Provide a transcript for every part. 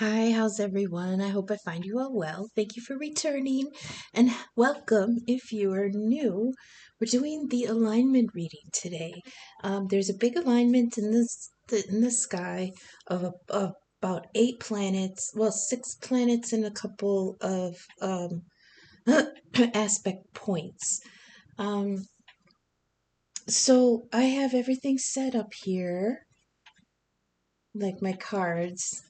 Hi, how's everyone? I hope I find you all well. Thank you for returning and welcome if you are new. We're doing the alignment reading today. There's a big alignment in the sky of about 8 planets, well, 6 planets and a couple of aspect points. Um, so I have everything set up here, like my cards.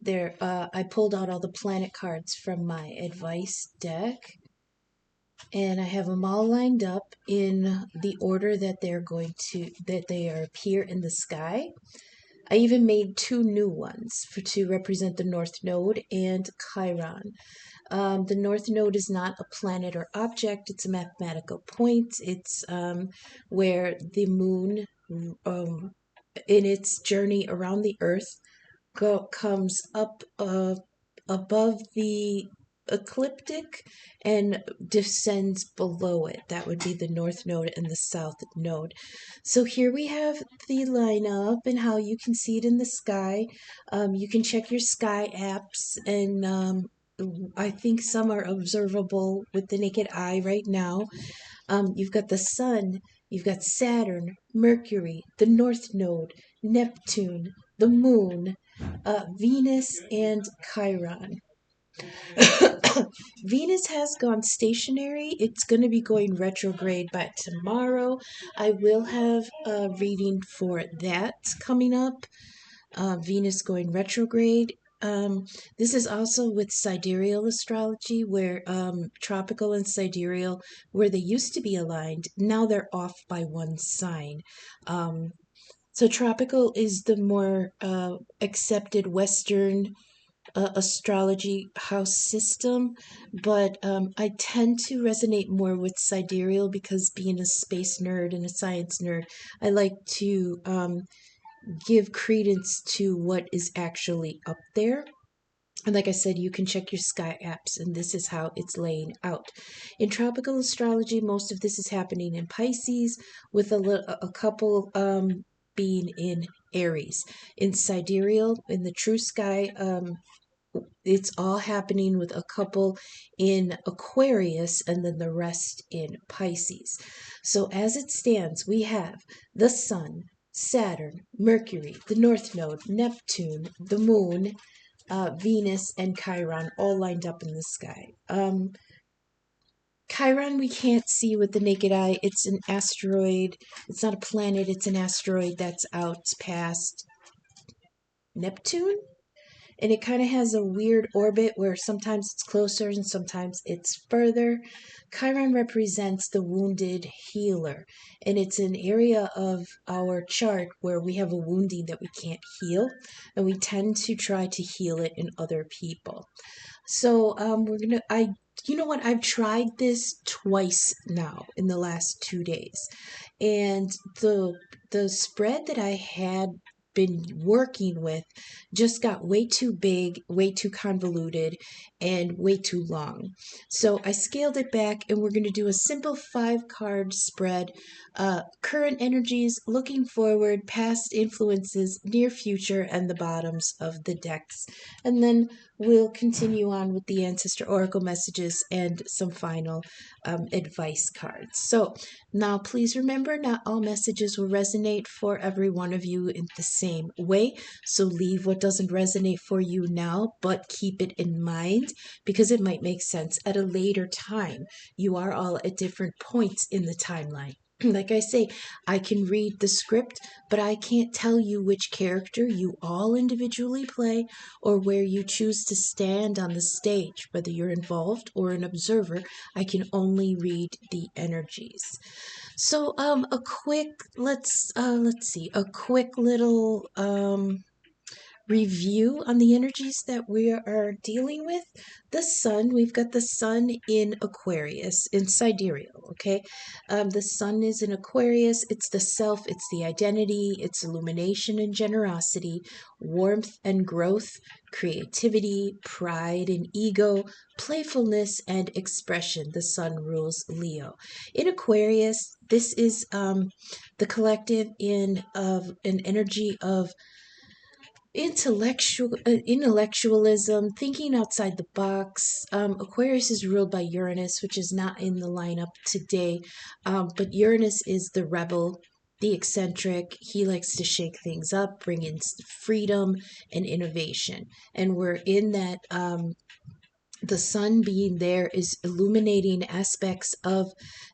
There, I pulled out all the planet cards from my advice deck, and I have them all lined up in the order that they appear in the sky. I even made 2 new ones to represent the North Node and Chiron. The North Node is not a planet or object; it's a mathematical point. It's where the moon, in its journey around the Earth, comes up above the ecliptic and descends below it. That would be the North Node and the South Node. So here we have the lineup and how you can see it in the sky. You can check your sky apps, and I think some are observable with the naked eye right now. You've got the Sun, you've got Saturn, Mercury, the North Node, Neptune, the Moon, Venus, and Chiron. Venus has gone stationary. It's going to be going retrograde by tomorrow. I will have a reading for that coming up. Venus going retrograde. This is also with sidereal astrology, where tropical and sidereal, where they used to be aligned, now they're off by one sign. So tropical is the more accepted Western astrology house system, but I tend to resonate more with sidereal because being a space nerd and a science nerd, I like to give credence to what is actually up there. And like I said, you can check your sky apps, and this is how it's laying out. In tropical astrology, most of this is happening in Pisces, with a couple being in Aries. In sidereal, in the true sky, it's all happening with a couple in Aquarius and then the rest in Pisces. So as it stands, we have the Sun, Saturn, Mercury, the North Node, Neptune, the Moon, Venus, and Chiron all lined up in the sky. Chiron we can't see with the naked eye. It's an asteroid. It's not a planet, it's an asteroid that's out past Neptune, and it kind of has a weird orbit where sometimes it's closer and sometimes it's further. Chiron represents the wounded healer, and it's an area of our chart where we have a wounding that we can't heal, and we tend to try to heal it in other people. So you know what? I've tried this twice now in the last 2 days, and the spread that I had been working with just got way too big, way too convoluted, and way too long. So I scaled it back, and we're going to do a simple 5 card spread. Current energies, looking forward, past influences, near future, and the bottoms of the decks. And then we'll continue on with the Ancestor Oracle messages and some final advice cards. So now please remember, not all messages will resonate for every one of you in the same way. So leave what doesn't resonate for you now, but keep it in mind because it might make sense at a later time. You are all at different points in the timeline. Like I say, I can read the script, but I can't tell you which character you all individually play or where you choose to stand on the stage. Whether you're involved or an observer, I can only read the energies. So a quick let's see, a quick little review on the energies that we are dealing with. The Sun, we've got the Sun in Aquarius, in sidereal, okay? The Sun is in Aquarius. It's the self, it's the identity, it's illumination and generosity, warmth and growth, creativity, pride and ego, playfulness and expression. The Sun rules Leo. In Aquarius, this is the collective in of an energy of intellectualism, thinking outside the box. Aquarius is ruled by Uranus, which is not in the lineup today, but Uranus is the rebel, the eccentric. He likes to shake things up, bring in freedom and innovation, and we're in that. The sun being there is illuminating aspects of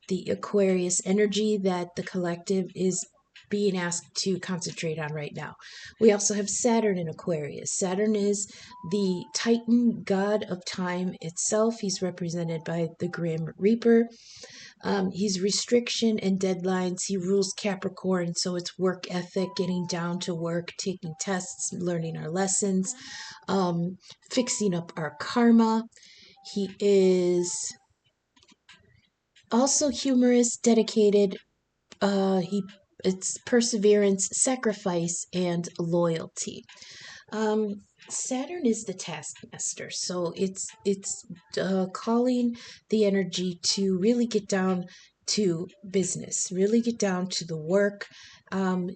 the Aquarius energy that the collective is being asked to concentrate on right now. We also have Saturn in Aquarius. Saturn is the Titan god of time itself. He's represented by the Grim Reaper. He's restriction and deadlines. He rules Capricorn, so it's work ethic, getting down to work, taking tests, learning our lessons, fixing up our karma. He is also humorous, dedicated. He it's perseverance, sacrifice, and loyalty. Um, Saturn is the taskmaster, so it's calling the energy to really get down to business, really get down to the work.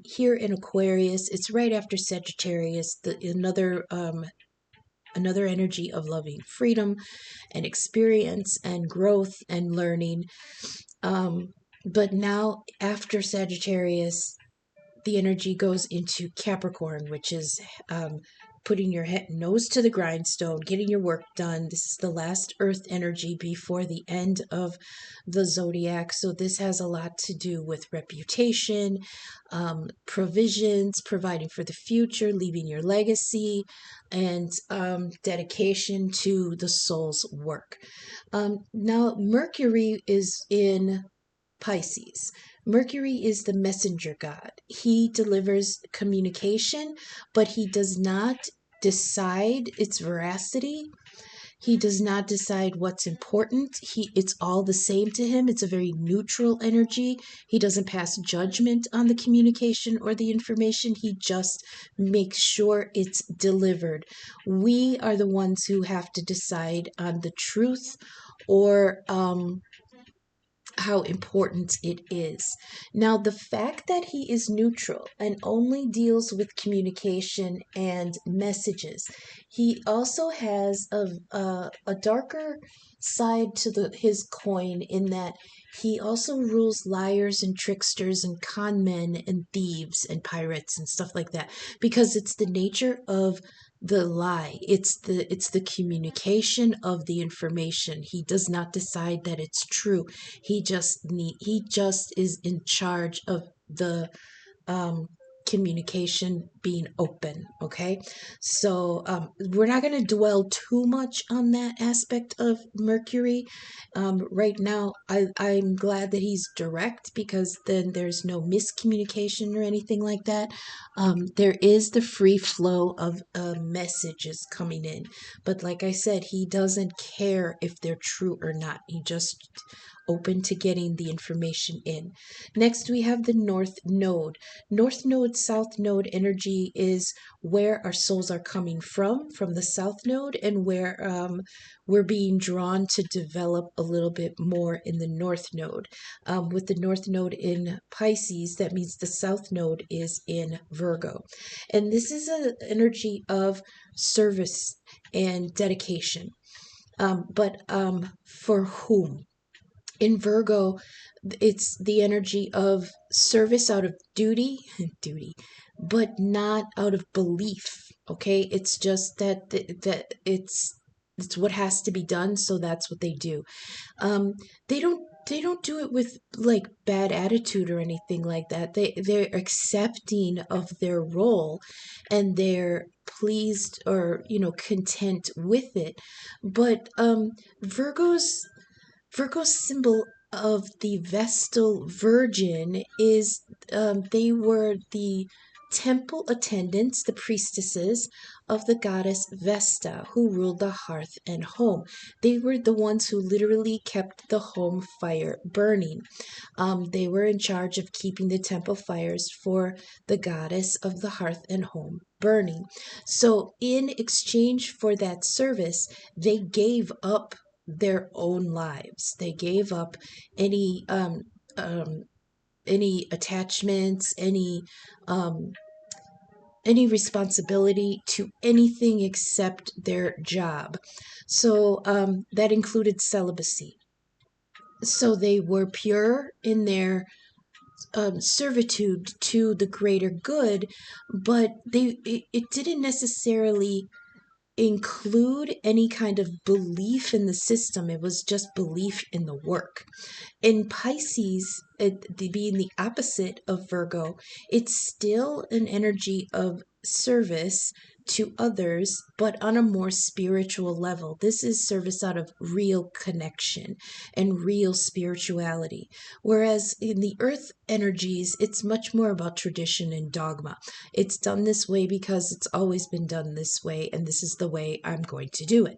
Here in Aquarius, it's right after Sagittarius, another energy of loving freedom and experience and growth and learning. But now, after Sagittarius, the energy goes into Capricorn, which is putting your nose to the grindstone, getting your work done. This is the last Earth energy before the end of the zodiac. So this has a lot to do with reputation, provisions, providing for the future, leaving your legacy, and dedication to the soul's work. Now, Mercury is in Pisces. Mercury is the messenger god. He delivers communication, but he does not decide its veracity. He does not decide what's important. It's all the same to him. It's a very neutral energy. He doesn't pass judgment on the communication or the information. He just makes sure it's delivered. We are the ones who have to decide on the truth or how important it is. Now, the fact that he is neutral and only deals with communication and messages, he also has a darker side to his coin in that he also rules liars and tricksters and con men and thieves and pirates and stuff like that, because it's the nature of the lie. It's the communication of the information. He does not decide that it's true. He just is in charge of the um communication being open. Okay, so we're not going to dwell too much on that aspect of Mercury right now. I'm glad that he's direct, because then there's no miscommunication or anything like that. There is the free flow of messages coming in, but like I said, he doesn't care if they're true or not. He just open to getting the information in. Next, we have the North Node. North Node, South Node energy is where our souls are coming from the South Node, and where we're being drawn to develop a little bit more in the North Node. With the North Node in Pisces, that means the South Node is in Virgo. And this is an energy of service and dedication. But for whom? In Virgo, it's the energy of service out of duty, but not out of belief. Okay, it's just that it's what has to be done, so that's what they do. They don't do it with like bad attitude or anything like that. They're accepting of their role, and they're pleased or content with it. But Virgo's symbol of the Vestal Virgin is they were the temple attendants, the priestesses of the goddess Vesta, who ruled the hearth and home. They were the ones who literally kept the home fire burning. They were in charge of keeping the temple fires for the goddess of the hearth and home burning. So, in exchange for that service, they gave up their own lives. They gave up any um, any attachments, any um, any responsibility to anything except their job. So that included celibacy. So they were pure in their servitude to the greater good, but it didn't necessarily include any kind of belief in the system. It was just belief in the work. In Pisces, being the opposite of Virgo, it's still an energy of service to others, but on a more spiritual level. This is service out of real connection and real spirituality. Whereas in the earth energies, it's much more about tradition and dogma. It's done this way because it's always been done this way, and this is the way I'm going to do it.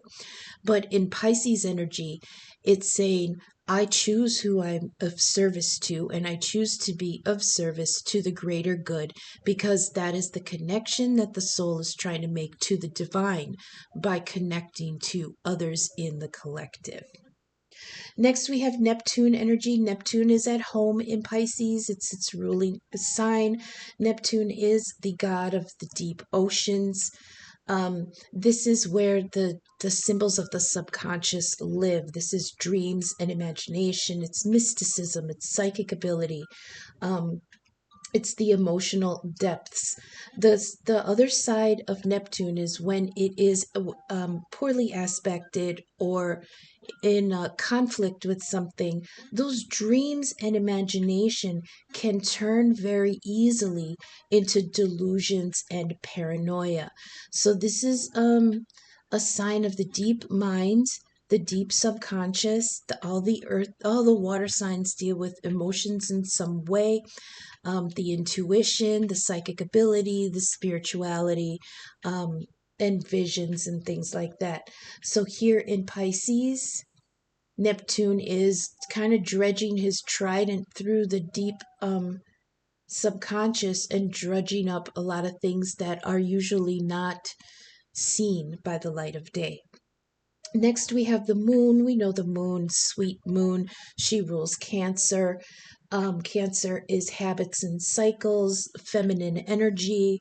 But in Pisces energy, it's saying, I choose who I'm of service to, and I choose to be of service to the greater good, because that is the connection that the soul is trying to make to the divine by connecting to others in the collective. Next, we have Neptune energy. Neptune is at home in Pisces. It's its ruling sign. Neptune is the god of the deep oceans. This is where the symbols of the subconscious live. This is dreams and imagination. It's mysticism. It's psychic ability. It's the emotional depths. The other side of Neptune is when it is poorly aspected or in conflict with something. Those dreams and imagination can turn very easily into delusions and paranoia. So this is a sign of the deep mind, the deep subconscious. All the earth, all the water signs deal with emotions in some way. The intuition, the psychic ability, the spirituality, and visions and things like that. So here in Pisces, Neptune is kind of dredging his trident through the deep subconscious and drudging up a lot of things that are usually not seen by the light of day. Next, we have the moon. We know the moon, sweet moon. She rules Cancer. Cancer is habits and cycles, feminine energy,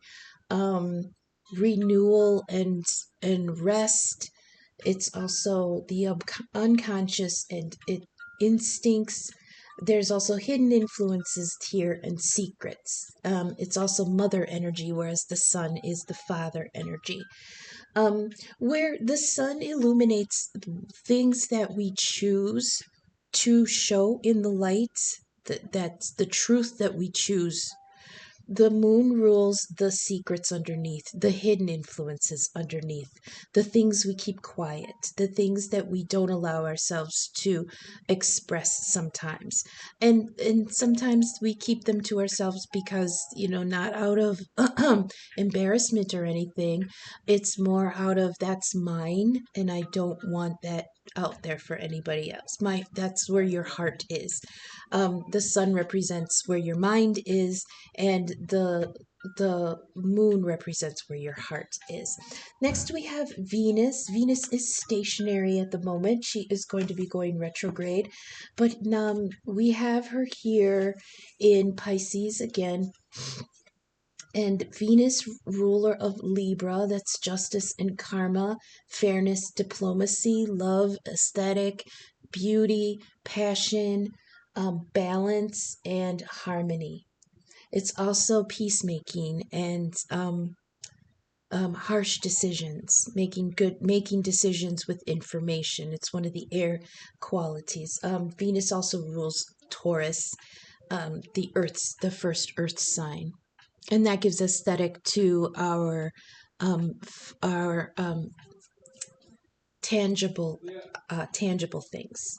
renewal and rest. It's also the unconscious and instincts. There's also hidden influences here and secrets. It's also mother energy, whereas the sun is the father energy. Where the sun illuminates things that we choose to show in the light, that's the truth that we choose. The moon rules the secrets underneath, the hidden influences underneath, the things we keep quiet, the things that we don't allow ourselves to express sometimes. And sometimes we keep them to ourselves because, not out of embarrassment or anything. It's more out of that's mine and I don't want that out there for anybody else. That's where your heart is. The sun represents where your mind is, and the moon represents where your heart is. Next, we have Venus. Venus is stationary at the moment. She is going to be going retrograde, but we have her here in Pisces again. And Venus, ruler of Libra, that's justice and karma, fairness, diplomacy, love, aesthetic, beauty, passion, balance, and harmony. It's also peacemaking and harsh decisions, making decisions with information. It's one of the air qualities. Venus also rules Taurus, the first Earth sign, and that gives aesthetic to our tangible things.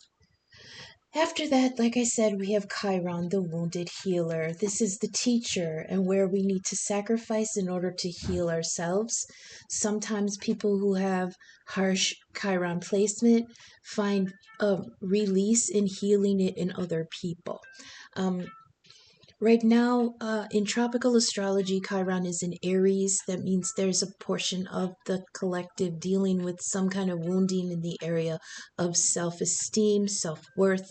After that, like I said, we have Chiron, the wounded healer. This is the teacher and where we need to sacrifice in order to heal ourselves. Sometimes people who have harsh Chiron placement find a release in healing it in other people. Right now, in tropical astrology, Chiron is in Aries. That means there's a portion of the collective dealing with some kind of wounding in the area of self-esteem, self-worth,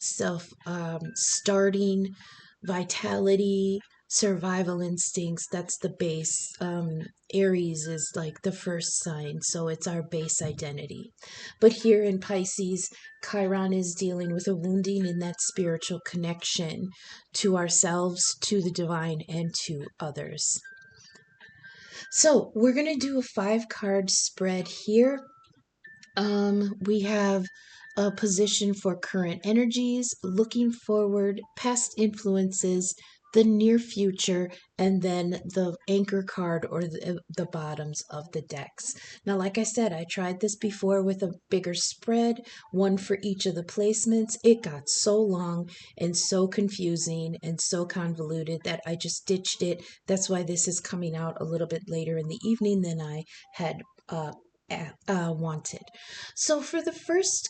self-starting, vitality, survival instincts. That's the base. Aries is like the first sign, so it's our base identity. But here in Pisces, Chiron is dealing with a wounding in that spiritual connection to ourselves, to the divine, and to others. So we're going to do a 5-card spread here. We have a position for current energies, looking forward, past influences, the near future, and then the anchor card or the bottoms of the decks. Now, like I said, I tried this before with a bigger spread, one for each of the placements. It got so long and so confusing and so convoluted that I just ditched it. That's why this is coming out a little bit later in the evening than I had wanted. So for the first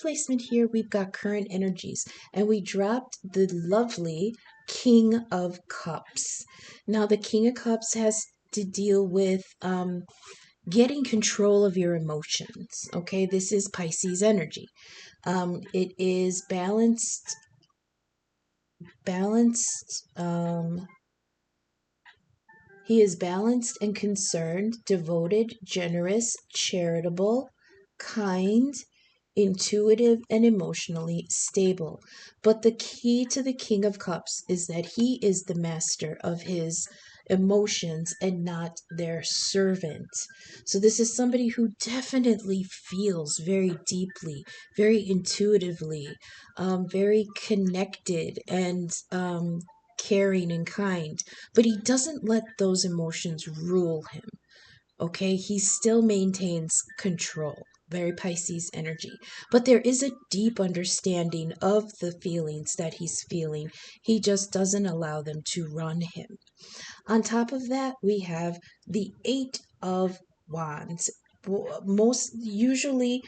placement here, we've got current energies, and we dropped the lovely King of Cups. Now the King of Cups has to deal with getting control of your emotions. Okay, this is Pisces energy. It is balanced. He is balanced and concerned, devoted, generous, charitable, kind, intuitive, and emotionally stable. But the key to the King of Cups is that he is the master of his emotions and not their servant. So this is somebody who definitely feels very deeply, very intuitively, very connected, and caring and kind, but he doesn't let those emotions rule him. Okay, he still maintains control. Very Pisces energy. But there is a deep understanding of the feelings that he's feeling. He just doesn't allow them to run him. On top of that, we have the Eight of Wands. Most usually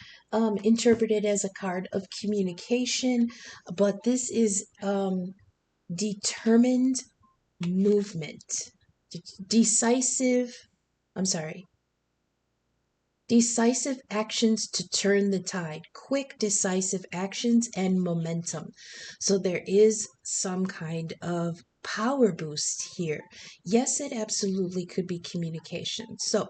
interpreted as a card of communication, but this is determined movement, decisive, I'm sorry, decisive actions to turn the tide, quick, decisive actions and momentum. So there is some kind of power boost here. Yes, it absolutely could be communication. So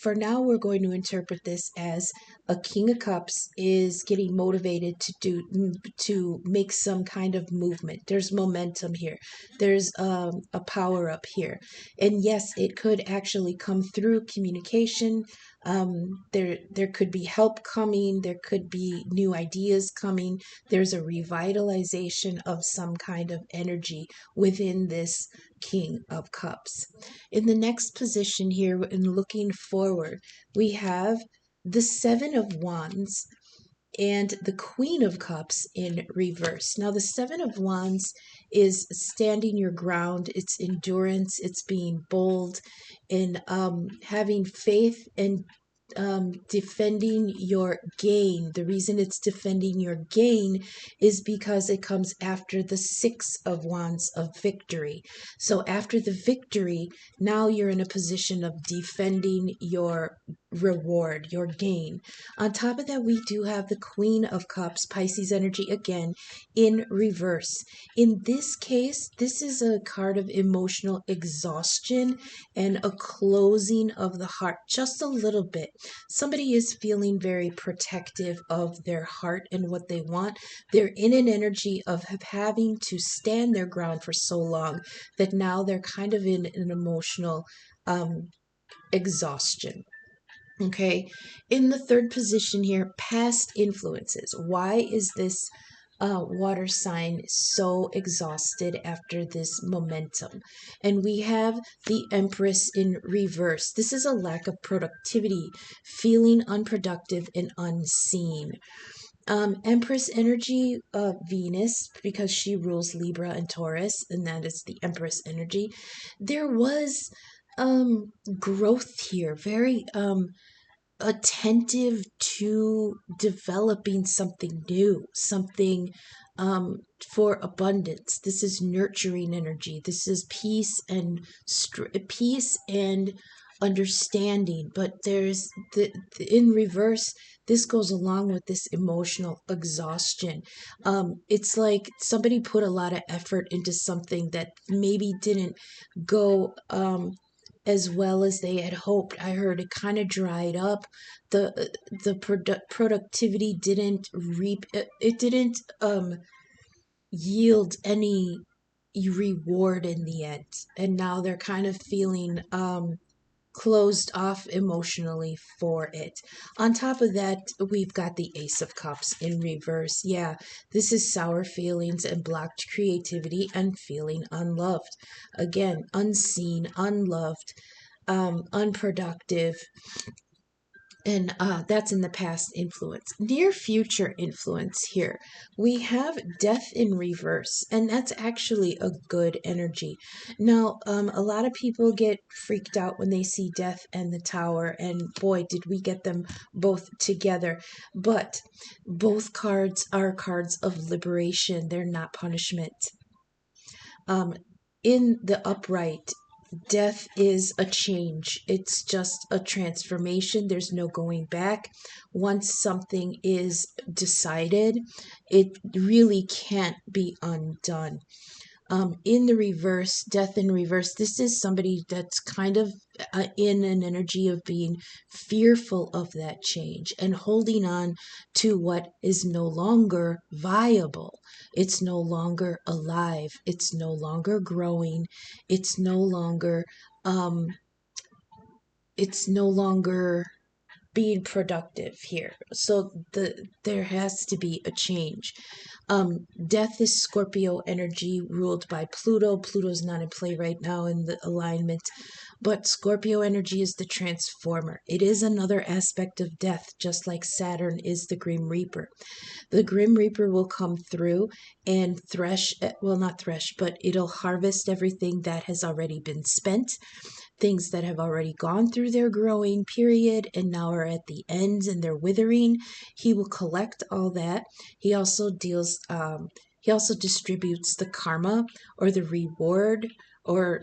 for now, we're going to interpret this as a King of Cups is getting motivated to make some kind of movement. There's momentum here. There's a power up here. And yes, it could actually come through communication. There could be help coming. There could be new ideas coming. There's a revitalization of some kind of energy within this King of Cups. In the next position here, in looking forward, we have the Seven of Wands and the Queen of Cups in reverse. Now, the Seven of Wands is standing your ground, it's endurance, it's being bold, and having faith and defending your gain. The reason it's defending your gain is because it comes after the Six of Wands of victory. So after the victory, now you're in a position of defending your reward, your gain. On top of that, we do have the Queen of Cups, Pisces energy again, in reverse. In this case, this is a card of emotional exhaustion and a closing of the heart just a little bit. Somebody is feeling very protective of their heart and what they want. They're in an energy of having to stand their ground for so long that now they're kind of in an emotional exhaustion. Okay, in the third position here, past influences. Why is this water sign so exhausted after this momentum? And we have the Empress in reverse. This is a lack of productivity, feeling unproductive and unseen. Empress energy, Venus, because she rules Libra and Taurus, and that is the Empress energy. There was growth here, very attentive to developing something new, something for abundance. This is nurturing energy. This is peace and understanding, but there's in reverse, this goes along with this emotional exhaustion. It's like somebody put a lot of effort into something that maybe didn't go as well as they had hoped. I heard it kind of dried up. The productivity didn't reap. It didn't yield any reward in the end, and now they're kind of feeling closed off emotionally for it. On top of that, we've got the Ace of Cups in reverse. Yeah, this is sour feelings and blocked creativity and feeling unloved. Again, unseen, unloved, unproductive. And that's in the past influence. Near future influence here. We have death in reverse, and that's actually a good energy. Now, a lot of people get freaked out when they see death and the tower, and boy, did we get them both together. But both cards are cards of liberation, they're not punishment. In the upright, death is a change. It's just a transformation. There's no going back. Once something is decided, it really can't be undone. In the reverse, death in reverse, this is somebody that's kind of in an energy of being fearful of that change and holding on to what is no longer viable. It's no longer alive. It's no longer growing. It's no longer, um, it's no longer being productive here. So there has to be a change. Death is Scorpio energy ruled by Pluto. Pluto's not in play right now in the alignment, but Scorpio energy is the transformer. It is another aspect of death, just like Saturn is the Grim Reaper. The Grim Reaper will come through and thresh, well, not thresh, but it'll harvest everything that has already been spent, things that have already gone through their growing period and now are at the ends and they're withering. He will collect all that. He also he also distributes the karma or the reward or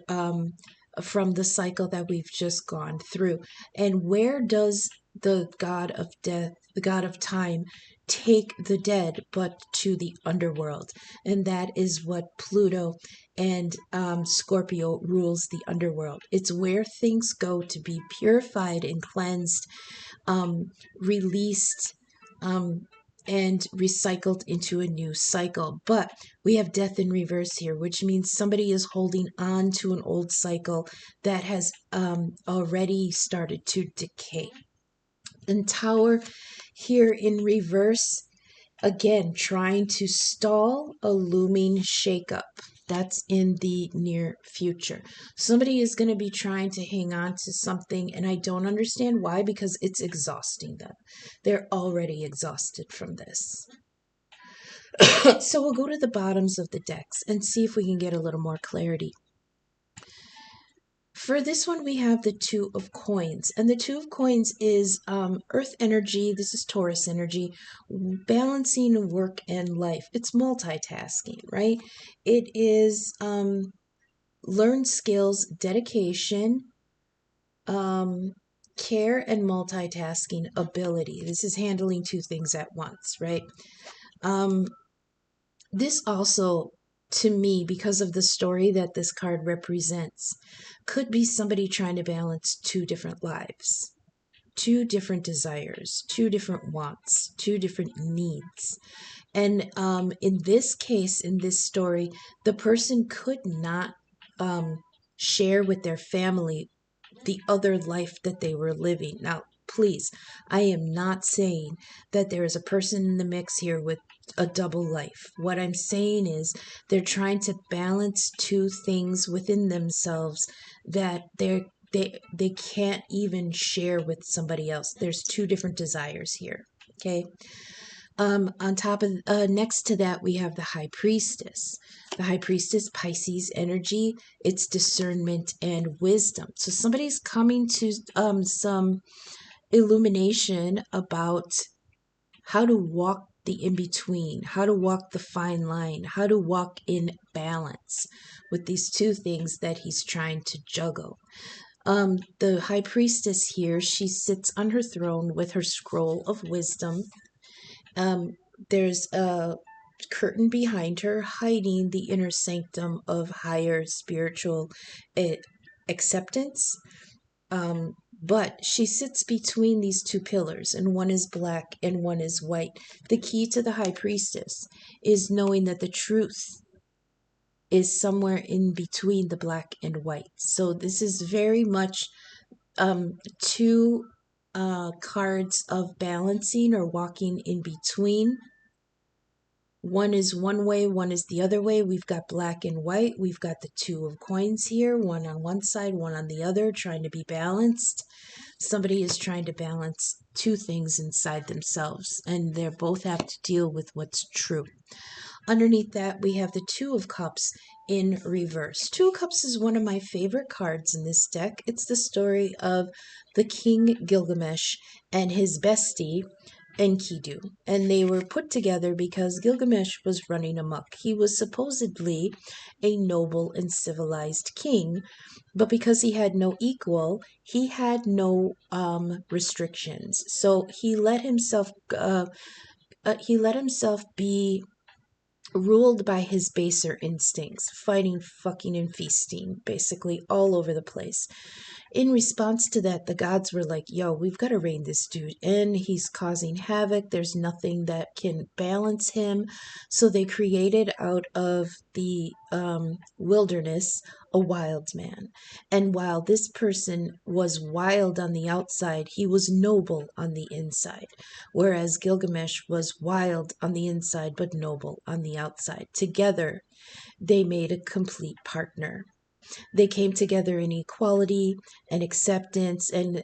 from the cycle that we've just gone through. And where does the god of death, the god of time, take the dead but to the underworld? And that is what Pluto and Scorpio rules, the underworld. It's where things go to be purified and cleansed, released, and recycled into a new cycle. But we have death in reverse here, which means somebody is holding on to an old cycle that has already started to decay. And Tower here in reverse, again, trying to stall a looming shakeup. That's in the near future. Somebody is going to be trying to hang on to something, and I don't understand why, because it's exhausting them. They're already exhausted from this. So we'll go to the bottoms of the decks and see if we can get a little more clarity. For this one, we have the Two of Coins, and the Two of Coins is Earth energy. This is Taurus energy, balancing work and life. It's multitasking, right? It is learned skills, dedication, care, and multitasking ability. This is handling two things at once, right? This also, to me, because of the story that this card represents, could be somebody trying to balance two different lives, two different desires, two different wants, two different needs. And in this case, in this story, the person could not share with their family the other life that they were living. Now, please, I am not saying that there is a person in the mix here with a double life. What I'm saying is they're trying to balance two things within themselves that they can't even share with somebody else. There's two different desires here. Okay. On top of next to that, we have the High Priestess. The High Priestess, Pisces energy, it's discernment and wisdom. So somebody's coming to some illumination about how to walk the in-between, how to walk the fine line, how to walk in balance with these two things that he's trying to juggle. The high priestess here, she sits on her throne with her scroll of wisdom. Um, there's a curtain behind her hiding the inner sanctum of higher spiritual eh, acceptance. But she sits between these two pillars, and one is black and one is white. The key to the high priestess is knowing that the truth is somewhere in between the black and white. So this is very much two cards of balancing or walking in between. One is one way, one is the other way. We've got black and white. We've got the two of coins here, one on one side, one on the other, trying to be balanced. Somebody is trying to balance two things inside themselves, and they both have to deal with what's true. Underneath that, we have the Two of Cups in reverse. Two of Cups is one of my favorite cards in this deck. It's the story of the King Gilgamesh and his bestie, Enkidu. And they were put together because Gilgamesh was running amok. He was supposedly a noble and civilized king, but because he had no equal, he had no restrictions. So he let himself be ruled by his baser instincts, fighting, fucking, and feasting, basically all over the place. In response to that, the gods were like, yo, we've got to rein this dude in. He's causing havoc. There's nothing that can balance him. So they created out of the wilderness a wild man. And while this person was wild on the outside, he was noble on the inside. Whereas Gilgamesh was wild on the inside, but noble on the outside. Together, they made a complete partner. They came together in equality and acceptance, and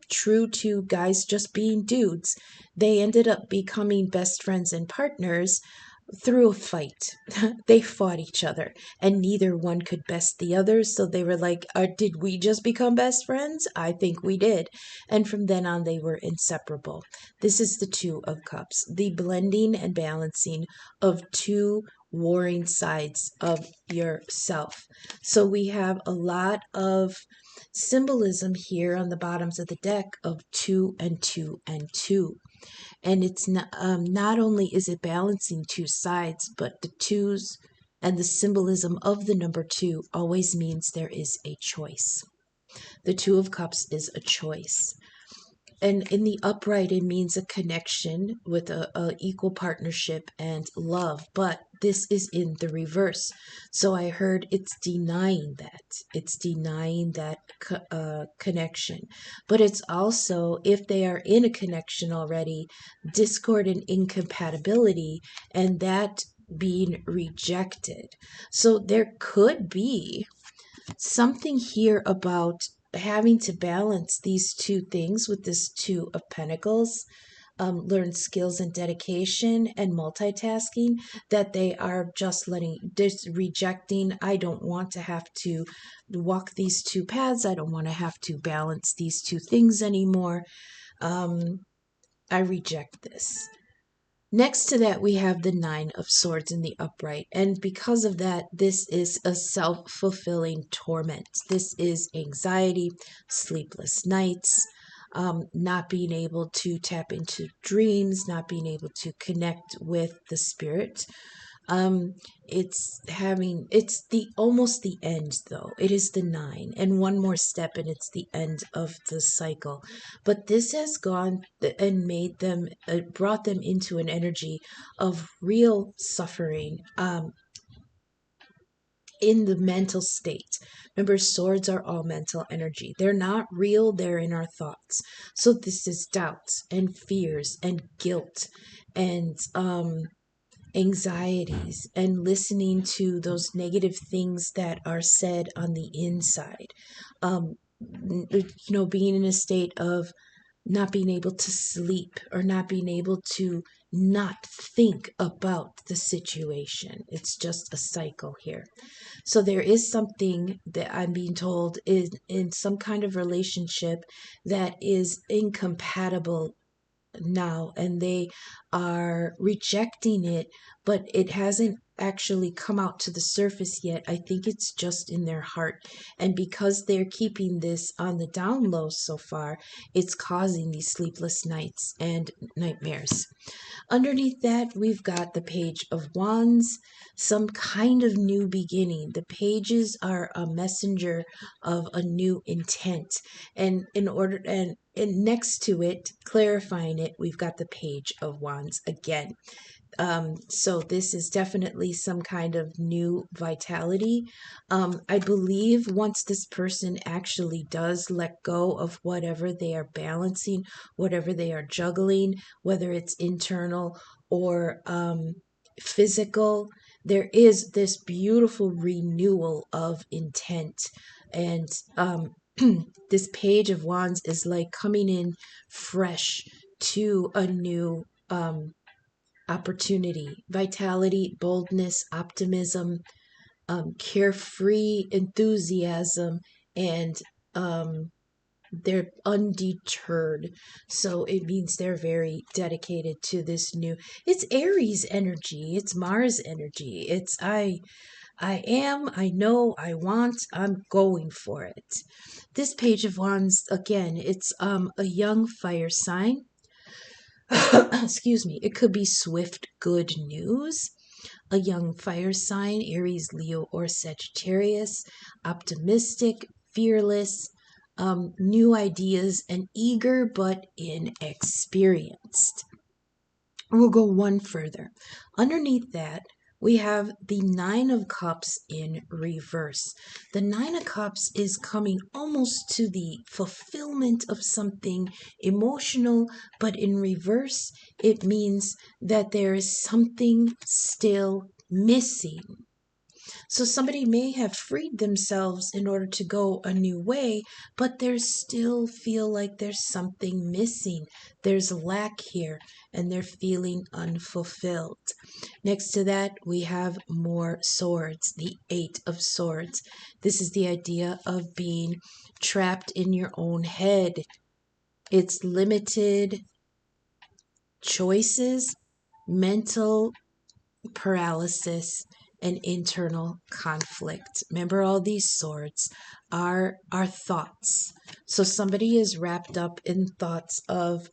true to guys just being dudes, they ended up becoming best friends and partners through a fight. They fought each other, and neither one could best the other. So they were like, did we just become best friends? I think we did. And from then on, they were inseparable. This is the Two of Cups, the blending and balancing of two warring sides of yourself. So we have a lot of symbolism here on the bottoms of the deck of two and two and two. And it's not only is it balancing two sides, but the twos and the symbolism of the number two always means there is a choice. The Two of Cups is a choice. And in the upright, it means a connection with a equal partnership and love. But this is in the reverse. So I heard it's denying that. It's denying that connection. But it's also, if they are in a connection already, discord and incompatibility, and that being rejected. So there could be something here about having to balance these two things with this Two of Pentacles, learn skills and dedication and multitasking, that they are just rejecting. I don't want to have to walk these two paths. I don't want to have to balance these two things anymore. I reject this. Next to that, we have the Nine of Swords in the upright. And because of that, this is a self-fulfilling torment. This is anxiety, sleepless nights, not being able to tap into dreams, not being able to connect with the spirit. It's the almost the end though. It is the 9 and one more step and it's the end of the cycle. But this has gone and made them, brought them into an energy of real suffering, in the mental state. Remember, swords are all mental energy. They're not real, they're in our thoughts. So this is doubts and fears and guilt and anxieties and listening to those negative things that are said on the inside. Being in a state of not being able to sleep or not being able to not think about the situation. It's just a cycle here. So there is something that I'm being told is in some kind of relationship that is incompatible now, and they are rejecting it, but it hasn't actually come out to the surface yet. I think it's just in their heart. And because they're keeping this on the down low so far, it's causing these sleepless nights and nightmares. Underneath that, we've got the Page of Wands, some kind of new beginning. The pages are a messenger of a new intent. And next to it, clarifying it, we've got the Page of Wands again. So this is definitely some kind of new vitality. I believe once this person actually does let go of whatever they are balancing, whatever they are juggling, whether it's internal or physical, there is this beautiful renewal of intent. And this Page of Wands is like coming in fresh to a new opportunity, vitality, boldness, optimism, carefree enthusiasm, and they're undeterred. So it means they're very dedicated to this new. It's Aries energy. It's Mars energy. It's I am, I know, I want, I'm going for it. This Page of Wands, again, it's a young fire sign. Excuse me, it could be swift good news. A young fire sign, Aries, Leo, or Sagittarius, optimistic, fearless, new ideas, and eager but inexperienced. We'll go one further. Underneath that, we have the Nine of Cups in reverse. The Nine of Cups is coming almost to the fulfillment of something emotional, but in reverse, it means that there is something still missing. So somebody may have freed themselves in order to go a new way, but they still feel like there's something missing. There's lack here, and they're feeling unfulfilled. Next to that, we have more swords, the Eight of Swords. This is the idea of being trapped in your own head. It's limited choices, mental paralysis, and internal conflict. Remember, all these swords are our thoughts. So somebody is wrapped up in thoughts of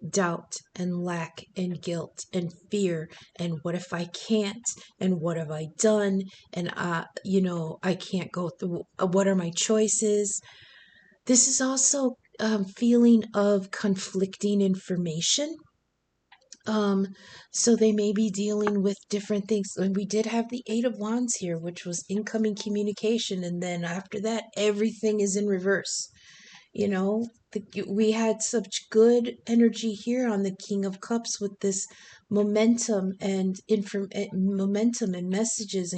doubt and lack and guilt and fear and what if I can't and what have I done and I can't go through, what are my choices. This is also feeling of conflicting information. So they may be dealing with different things. And we did have the Eight of Wands here, which was incoming communication. And then after that, everything is in reverse. We had such good energy here on the King of Cups with this momentum and momentum and messages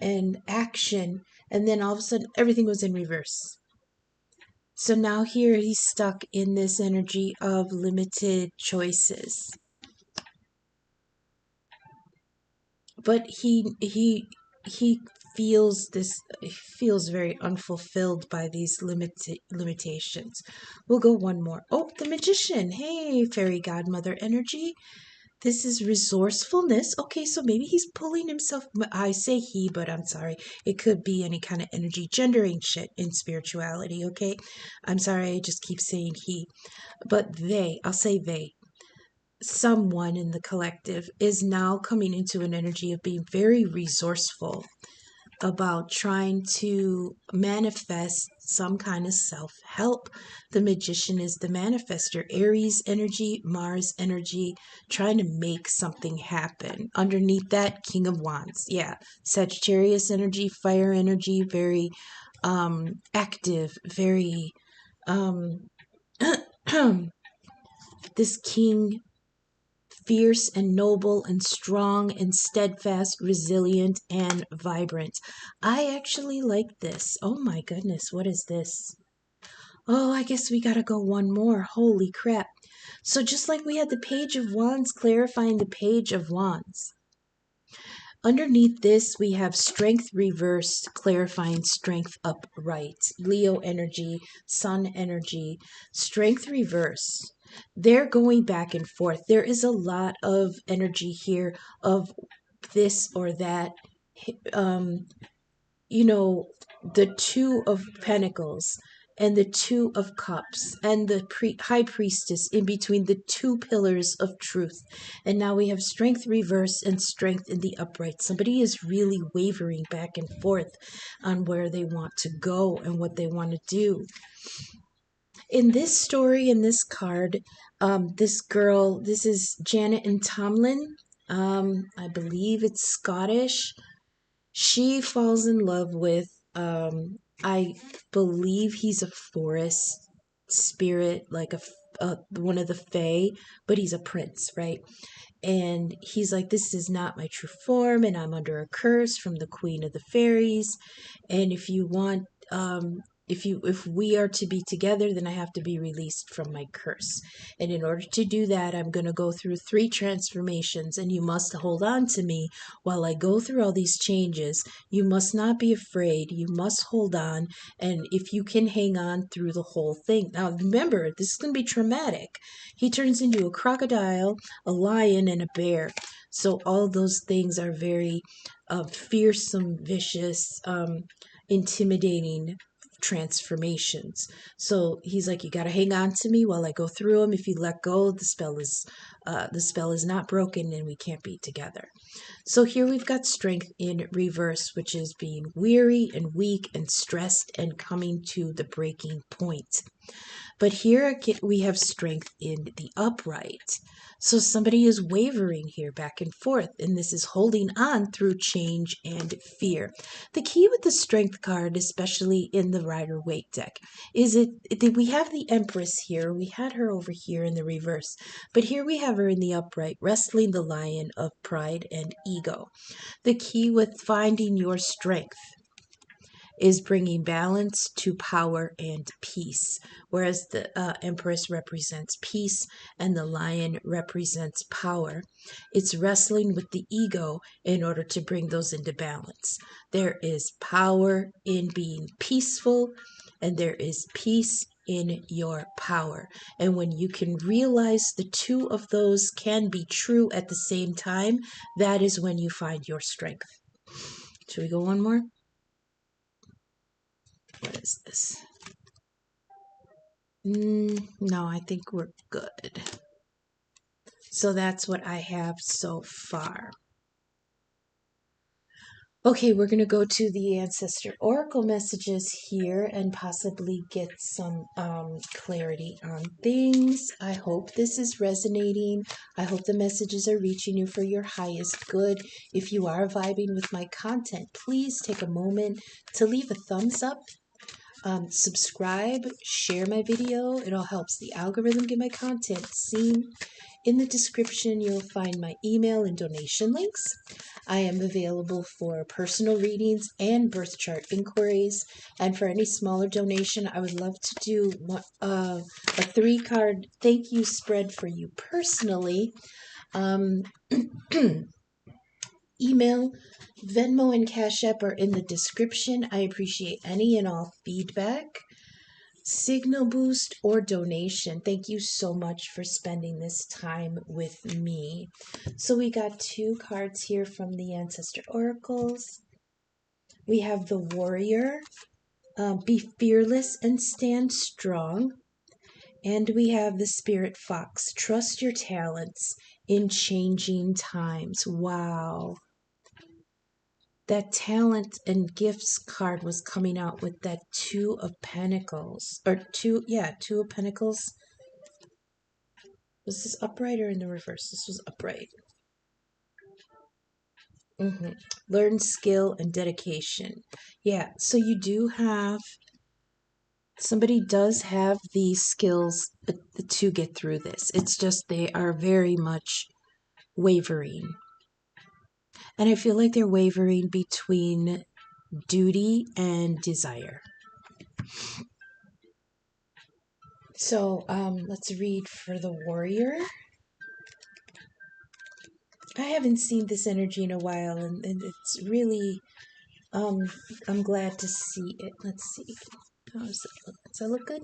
and action. And then all of a sudden, everything was in reverse. So now here he's stuck in this energy of limited choices. But he feels very unfulfilled by these limitations. We'll go one more. Oh, the Magician. Hey, fairy godmother energy. This is resourcefulness. Okay, so maybe he's pulling himself. I say he, but I'm sorry. It could be any kind of energy. Gendering shit in spirituality, okay? I'm sorry, I just keep saying he. But I'll say they. Someone in the collective is now coming into an energy of being very resourceful about trying to manifest some kind of self-help. The Magician is the manifester. Aries energy, Mars energy, trying to make something happen. Underneath that, King of Wands. Yeah, Sagittarius energy, fire energy, very active, very this king, fierce and noble and strong and steadfast, resilient and vibrant. I actually like this. Oh my goodness, what is this? Oh, I guess we gotta go one more. Holy crap. So just like we had the Page of Wands clarifying the Page of Wands, underneath this, we have strength reversed, clarifying strength upright. Leo energy, Sun energy, strength reversed. They're going back and forth. There is a lot of energy here of this or that. Um, you know, the Two of Pentacles and the Two of Cups and the High Priestess in between the two pillars of truth. And now we have Strength reverse and Strength in the upright. Somebody is really wavering back and forth on where they want to go and what they want to do. In this story, in this card, this girl, this is Janet and Tomlin. I believe it's Scottish. She falls in love with, I believe he's a forest spirit, like one of the fae, but he's a prince, right? And he's like, this is not my true form, and I'm under a curse from the queen of the fairies. And if you want, if we are to be together, then I have to be released from my curse. And in order to do that, I'm going to go through 3 transformations, and you must hold on to me while I go through all these changes. You must not be afraid. You must hold on. And if you can hang on through the whole thing. Now, remember, this is going to be traumatic. He turns into a crocodile, a lion, and a bear. So all those things are very fearsome, vicious, intimidating transformations. So he's like, you got to hang on to me while I go through them. If you let go, the spell is not broken, and we can't be together. So here we've got Strength in reverse, which is being weary and weak and stressed and coming to the breaking point. But here we have Strength in the upright. So somebody is wavering here back and forth, and this is holding on through change and fear. The key with the Strength card, especially in the Rider-Waite deck, is that we have the Empress here. We had her over here in the reverse, but here we have her in the upright, wrestling the lion of pride and ego. The key with finding your strength is bringing balance to power and peace, whereas the Empress represents peace and the lion represents power. It's wrestling with the ego in order to bring those into balance. There is power in being peaceful, and there is peace in your power. And when you can realize the two of those can be true at the same time, that is when you find your strength. Should we go one more? What is this? No, I think we're good. So that's what I have so far. Okay, we're going to go to the Ancestor Oracle messages here and possibly get some clarity on things. I hope this is resonating. I hope the messages are reaching you for your highest good. If you are vibing with my content, please take a moment to leave a thumbs up. Subscribe, share my video. It all helps the algorithm get my content seen. In the description, you'll find my email and donation links. I am available for personal readings and birth chart inquiries. And for any smaller donation, I would love to do a 3-card thank you spread for you personally. Email, Venmo, and Cash App are in the description. I appreciate any and all feedback, signal boost, or donation. Thank you so much for spending this time with me. So we got 2 cards here from the Ancestor Oracles. We have the Warrior, be fearless and stand strong. And we have the Spirit Fox, trust your talents in changing times. Wow. That talent and gifts card was coming out with that 2 of Pentacles. Or 2 of Pentacles. Was this upright or in the reverse? This was upright. Learn skill and dedication. Yeah, so you do have, somebody does have the skills to get through this. It's just they are very much wavering. And I feel like they're wavering between duty and desire. So let's read for the Warrior. I haven't seen this energy in a while, and it's really, I'm glad to see it. Let's see. How does it look? Does that look good?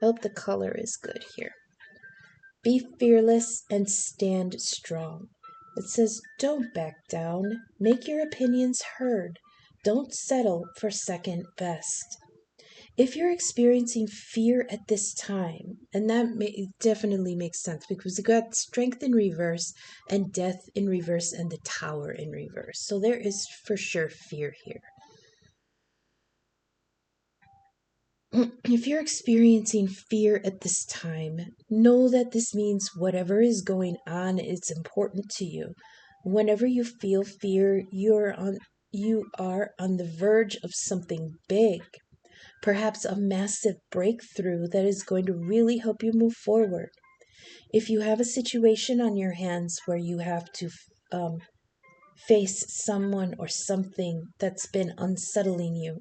I hope the color is good here. Be fearless and stand strong. It says, don't back down. Make your opinions heard. Don't settle for second best. If you're experiencing fear at this time, and that definitely makes sense because we got strength in reverse and death in reverse and the tower in reverse. So there is for sure fear here. If you're experiencing fear at this time, know that this means whatever is going on is important to you. Whenever you feel fear, you are on the verge of something big. Perhaps a massive breakthrough that is going to really help you move forward. If you have a situation on your hands where you have to face someone or something that's been unsettling you,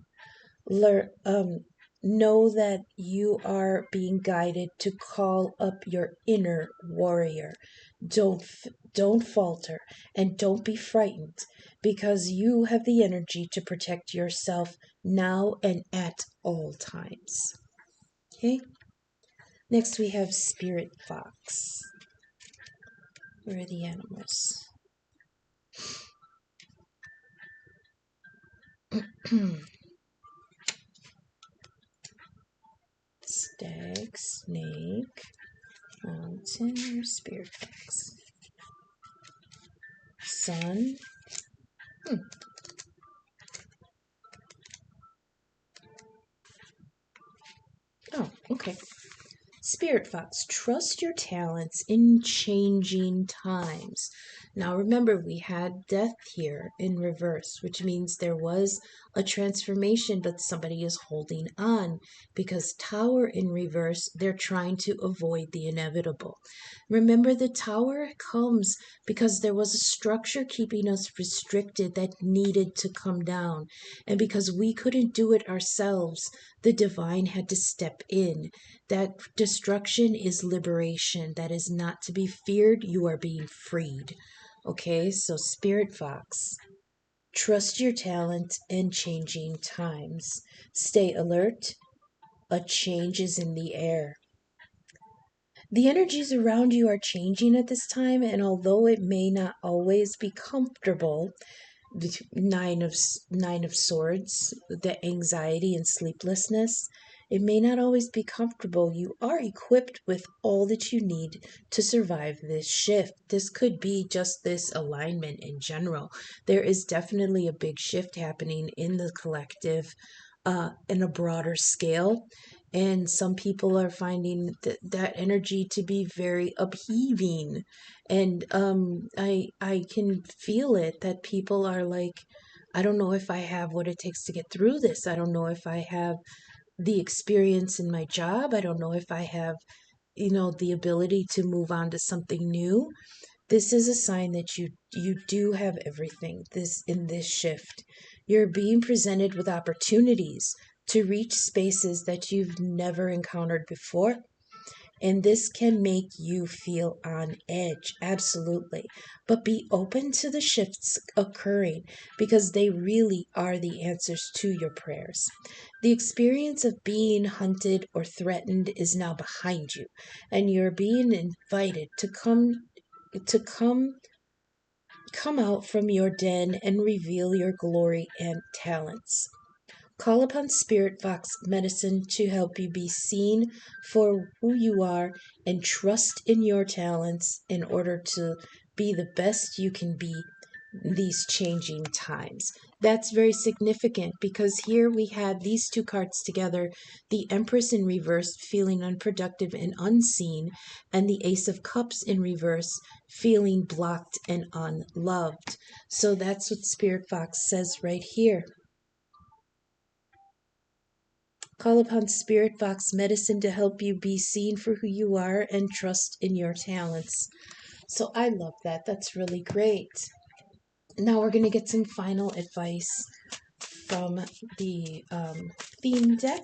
know that you are being guided to call up your inner warrior. Don't falter and don't be frightened because you have the energy to protect yourself now and at all times. Okay? Next we have Spirit Fox. Where are the animals? Stag, snake, mountain, spirit fox. Sun. Oh, okay. Spirit Fox, trust your talents in changing times. Now remember, we had death here in reverse, which means there was a transformation, but somebody is holding on because Tower in reverse, they're trying to avoid the inevitable. Remember, the Tower comes because there was a structure keeping us restricted that needed to come down. And because we couldn't do it ourselves, the divine had to step in. That destruction is liberation. That is not to be feared. You are being freed. Okay, so Spirit Fox, trust your talent and changing times. Stay alert. A change is in the air. The energies around you are changing at this time, and although it may not always be comfortable, the nine of swords, the anxiety and sleeplessness, it may not always be comfortable. You are equipped with all that you need to survive this shift. This could be just this alignment in general. There is definitely a big shift happening in the collective in a broader scale, and some people are finding that energy to be very upheaving, and I can feel it that people are like, I don't know if I have what it takes to get through this. I don't know if I have the experience in my job. I don't know if I have, the ability to move on to something new. This is a sign that you do have everything this in this shift. You're being presented with opportunities to reach spaces that you've never encountered before. And this can make you feel on edge, absolutely. But be open to the shifts occurring because they really are the answers to your prayers. The experience of being hunted or threatened is now behind you, and you're being invited to come out from your den and reveal your glory and talents. Call upon Spirit Fox Medicine to help you be seen for who you are and trust in your talents in order to be the best you can be in these changing times. That's very significant because here we had these two cards together, the Empress in reverse feeling unproductive and unseen, and the Ace of Cups in reverse feeling blocked and unloved. So that's what Spirit Fox says right here. Call upon Spirit Fox Medicine to help you be seen for who you are and trust in your talents. So I love that. That's really great. Now we're going to get some final advice from the theme deck.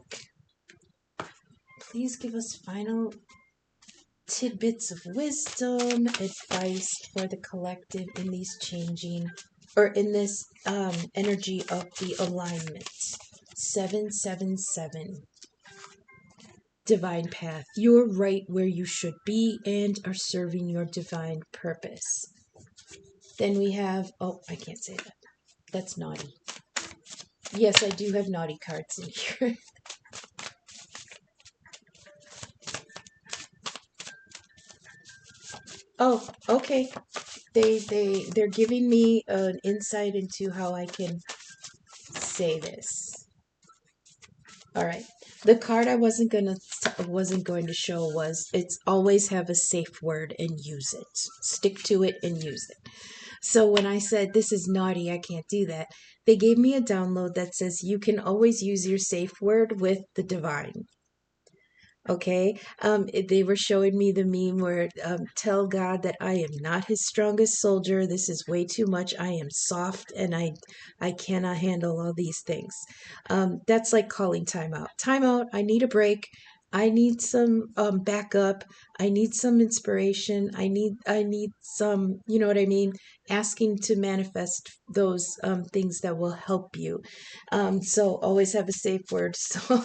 Please give us final tidbits of wisdom, advice for the collective in these changing, or in this energy of the alignment. 777. Divine path. You're right where you should be and are serving your divine purpose. Then we have, oh, I can't say that. That's naughty. Yes, I do have naughty cards in here. Oh, okay. They're giving me an insight into how I can say this. All right. The card I wasn't going to show was it's always have a safe word and use it. Stick to it and use it. So when I said this is naughty, I can't do that, they gave me a download that says you can always use your safe word with the divine. Okay, they were showing me the meme where tell God that I am not his strongest soldier. This is way too much. I am soft and I cannot handle all these things. That's like calling timeout. Timeout. I need a break. I need some backup. I need some inspiration. I need some. You know what I mean? Asking to manifest those things that will help you. So always have a safe word. So.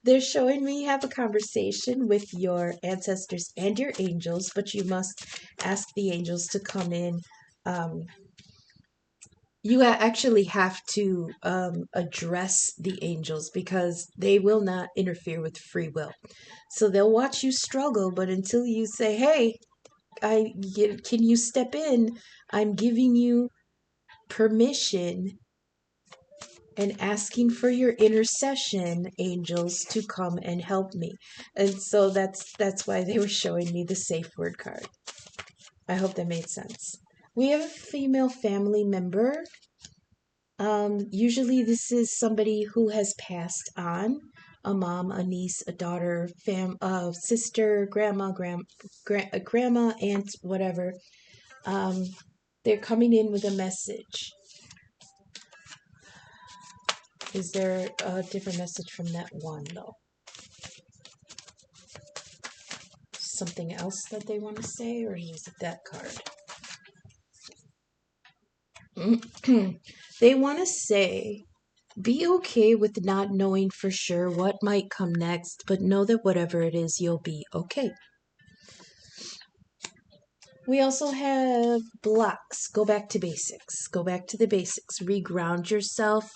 They're showing me have a conversation with your ancestors and your angels, but you must ask the angels to come in. Um, you actually have to address the angels because they will not interfere with free will. So they'll watch you struggle, but until you say, "Hey, can you step in? I'm giving you permission and asking for your intercession, angels, to come and help me." And so that's why they were showing me the safe word card. I hope that made sense. We have a female family member. Usually this is somebody who has passed on, a mom, a niece, a daughter, sister, grandma, aunt, whatever. They're coming in with a message. Is there a different message from that one, though? Something else that they want to say, or is it that card? They want to say, be okay with not knowing for sure what might come next, but know that whatever it is, you'll be okay. We also have blocks. Go back to basics. Go back to the basics. Reground yourself.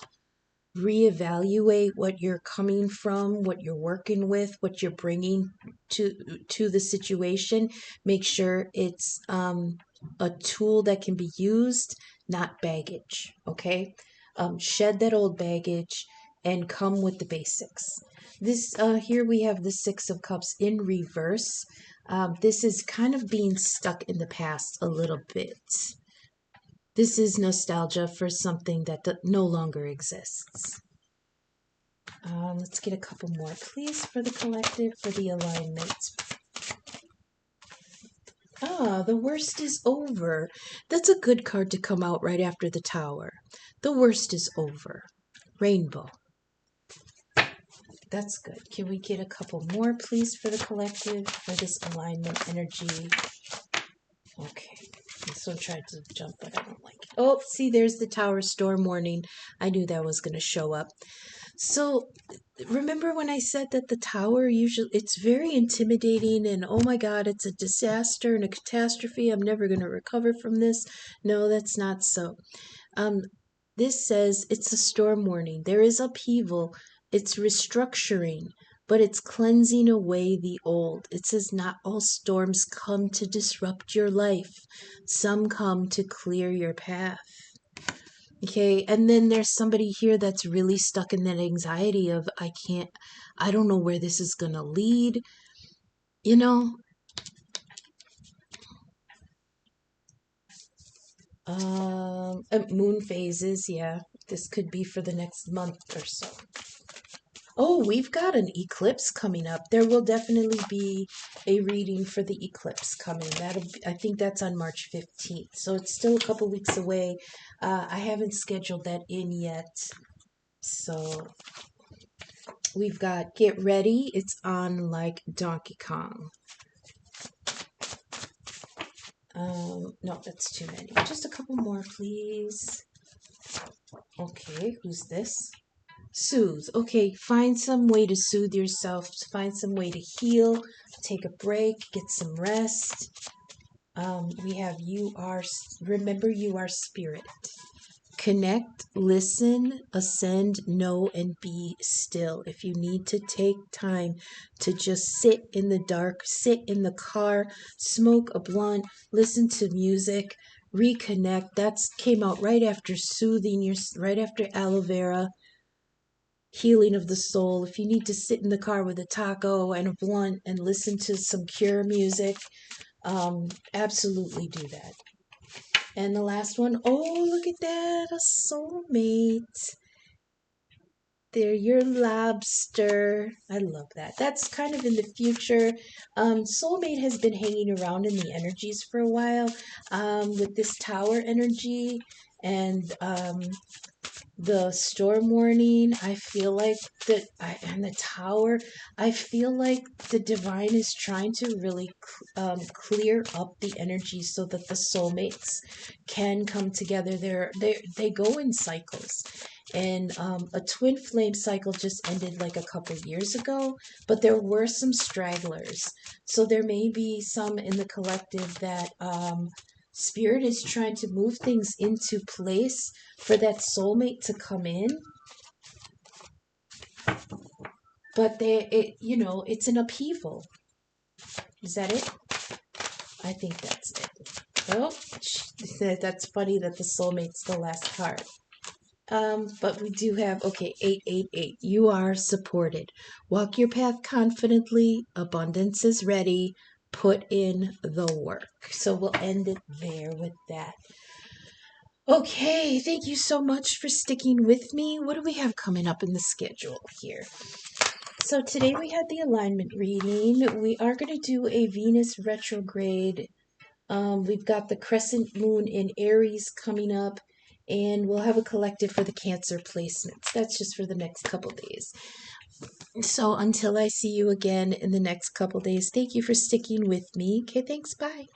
Reevaluate what you're coming from, what you're working with, what you're bringing to the situation. Make sure it's a tool that can be used, not baggage. Okay, shed that old baggage and come with the basics. This here we have the Six of Cups in reverse. This is kind of being stuck in the past a little bit. This is nostalgia for something that no longer exists. Let's get a couple more, please, for the collective, for the alignment. The worst is over. That's a good card to come out right after the Tower. The worst is over. Rainbow. That's good. Can we get a couple more, please, for the collective, for this alignment energy? Okay. This one tried to jump, but I don't like it. Oh, see, there's the Tower storm warning. I knew that was going to show up. So, remember when I said that the Tower usually, it's very intimidating and oh my God, it's a disaster and a catastrophe. I'm never going to recover from this. No, that's not so. This says it's a storm warning. There is upheaval. It's restructuring, but it's cleansing away the old. It says not all storms come to disrupt your life. Some come to clear your path. Okay, and then there's somebody here that's really stuck in that anxiety of I don't know where this is going to lead. You know, moon phases, yeah. This could be for the next month or so. Oh, we've got an eclipse coming up. There will definitely be a reading for the eclipse coming. I think that's on March 15th. So it's still a couple weeks away. I haven't scheduled that in yet. So we've got Get Ready. It's on like Donkey Kong. No, that's too many. Just a couple more, please. Okay, who's this? Soothe. Okay, find some way to soothe yourself. Find some way to heal. Take a break. Get some rest. We have remember you are spirit. Connect, listen, ascend, know, and be still. If you need to take time to just sit in the dark, sit in the car, smoke a blunt, listen to music, reconnect. That came out right after right after aloe vera, healing of the soul. If you need to sit in the car with a taco and a blunt and listen to some Cure music, absolutely do that. And the last one, oh, look at that, a soulmate. They're your lobster. I love that. That's kind of in the future. Soulmate has been hanging around in the energies for a while with this tower energy and the storm warning. I feel like and the tower, I feel like the divine is trying to really clear up the energy so that the soulmates can come together. They go in cycles, and a twin flame cycle just ended like a couple years ago, but there were some stragglers, so there may be some in the collective that Spirit is trying to move things into place for that soulmate to come in. But it's an upheaval. Is that it? I think that's it. Oh, that's funny that the soulmate's the last card. But we do have, okay, 888. You are supported. Walk your path confidently. Abundance is ready. Put in the work. So we'll end it there with that. Okay, thank you so much for sticking with me. What do we have coming up in the schedule here? So today we had the alignment reading. We are going to do a Venus retrograde. We've got the crescent moon in Aries coming up, and we'll have a collective for the Cancer placements. That's just for the next couple days. So until I see you again in the next couple days, thank you for sticking with me. Okay, thanks. Bye.